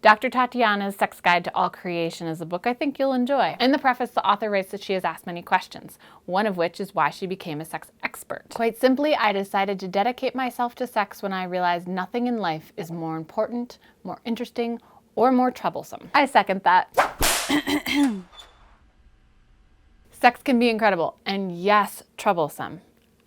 Dr. Tatiana's Sex Guide to All Creation is a book I think you'll enjoy. In the preface, the author writes that she has asked many questions, one of which is why she became a sex expert. Quite simply, I decided to dedicate myself to sex when I realized nothing in life is more important, more interesting, or more troublesome. I second that. Sex can be incredible, and yes, troublesome.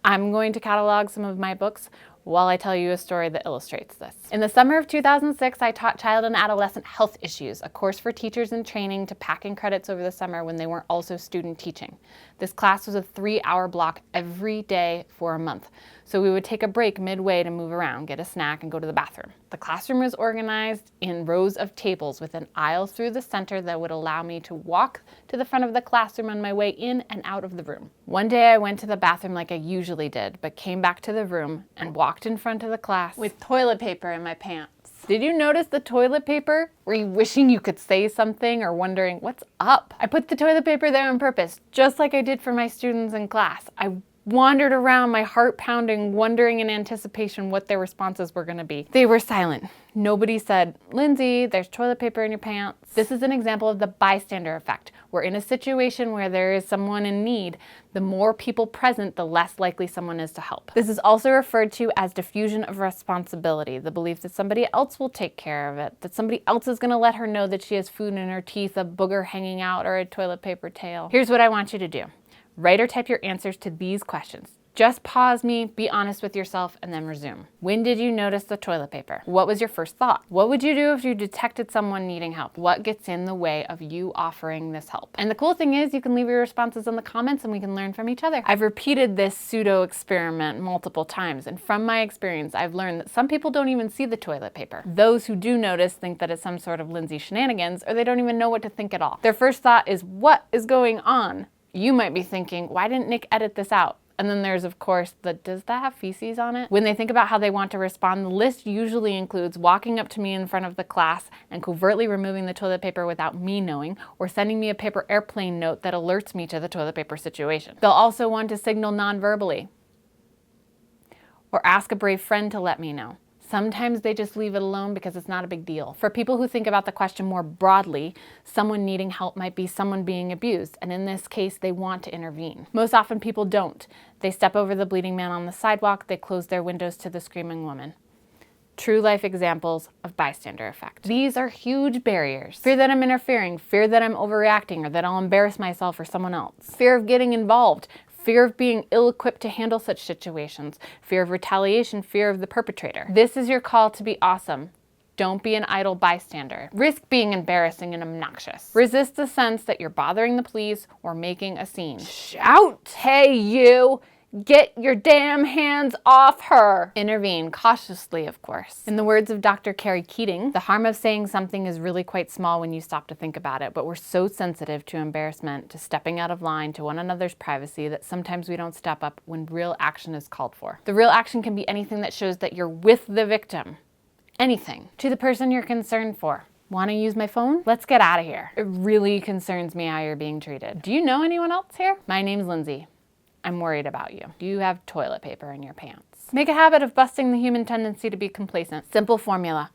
I'm going to catalog some of my books while I tell you a story that illustrates this. In the summer of 2006, I taught child and adolescent health issues, a course for teachers in training to pack in credits over the summer when they weren't also student teaching. This class was a 3-hour block every day for a month. So we would take a break midway to move around, get a snack, and go to the bathroom. The classroom was organized in rows of tables with an aisle through the center that would allow me to walk to the front of the classroom on my way in and out of the room. One day I went to the bathroom like I usually did, but came back to the room and walked in front of the class with toilet paper in my pants. Did you notice the toilet paper? Were you wishing you could say something or wondering, what's up? I put the toilet paper there on purpose, just like I did for my students in class. I wandered around, my heart pounding, wondering in anticipation what their responses were going to be. They were silent. Nobody said, Lindsey, there's toilet paper in your pants. This is an example of the bystander effect, where in a situation where there is someone in need, the more people present, the less likely someone is to help. This is also referred to as diffusion of responsibility, the belief that somebody else will take care of it, that somebody else is going to let her know that she has food in her teeth, a booger hanging out, or a toilet paper tail. Here's what I want you to do. Write or type your answers to these questions. Just pause me, be honest with yourself, and then resume. When did you notice the toilet paper? What was your first thought? What would you do if you detected someone needing help? What gets in the way of you offering this help? And the cool thing is you can leave your responses in the comments and we can learn from each other. I've repeated this pseudo experiment multiple times, and from my experience, I've learned that some people don't even see the toilet paper. Those who do notice think that it's some sort of Lindsey shenanigans, or they don't even know what to think at all. Their first thought is, what is going on? You might be thinking, why didn't Nick edit this out? And then there's, of course, does that have feces on it? When they think about how they want to respond, the list usually includes walking up to me in front of the class and covertly removing the toilet paper without me knowing, or sending me a paper airplane note that alerts me to the toilet paper situation. They'll also want to signal non-verbally, or ask a brave friend to let me know. Sometimes they just leave it alone because it's not a big deal. For people who think about the question more broadly, someone needing help might be someone being abused, and in this case, they want to intervene. Most often people don't. They step over the bleeding man on the sidewalk, they close their windows to the screaming woman. True life examples of bystander effect. These are huge barriers. Fear that I'm interfering, fear that I'm overreacting, or that I'll embarrass myself or someone else. Fear of getting involved. Fear of being ill-equipped to handle such situations, fear of retaliation, fear of the perpetrator. This is your call to be awesome. Don't be an idle bystander. Risk being embarrassing and obnoxious. Resist the sense that you're bothering the police or making a scene. Shout, hey you! Get your damn hands off her! Intervene, cautiously of course. In the words of Dr. Carrie Keating, the harm of saying something is really quite small when you stop to think about it, but we're so sensitive to embarrassment, to stepping out of line, to one another's privacy, that sometimes we don't step up when real action is called for. The real action can be anything that shows that you're with the victim. Anything. To the person you're concerned for. Want to use my phone? Let's get out of here. It really concerns me how you're being treated. Do you know anyone else here? My name's Lindsey. I'm worried about you. Do you have toilet paper in your pants? Make a habit of busting the human tendency to be complacent. Simple formula.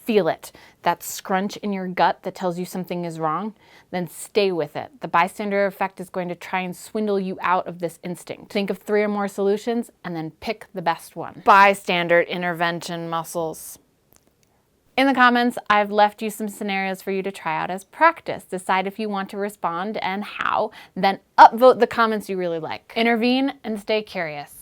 Feel it. That scrunch in your gut that tells you something is wrong, then stay with it. The bystander effect is going to try and swindle you out of this instinct. Think of 3 or more solutions and then pick the best one. Bystander intervention muscles. In the comments, I've left you some scenarios for you to try out as practice. Decide if you want to respond and how, then upvote the comments you really like. Intervene and stay curious.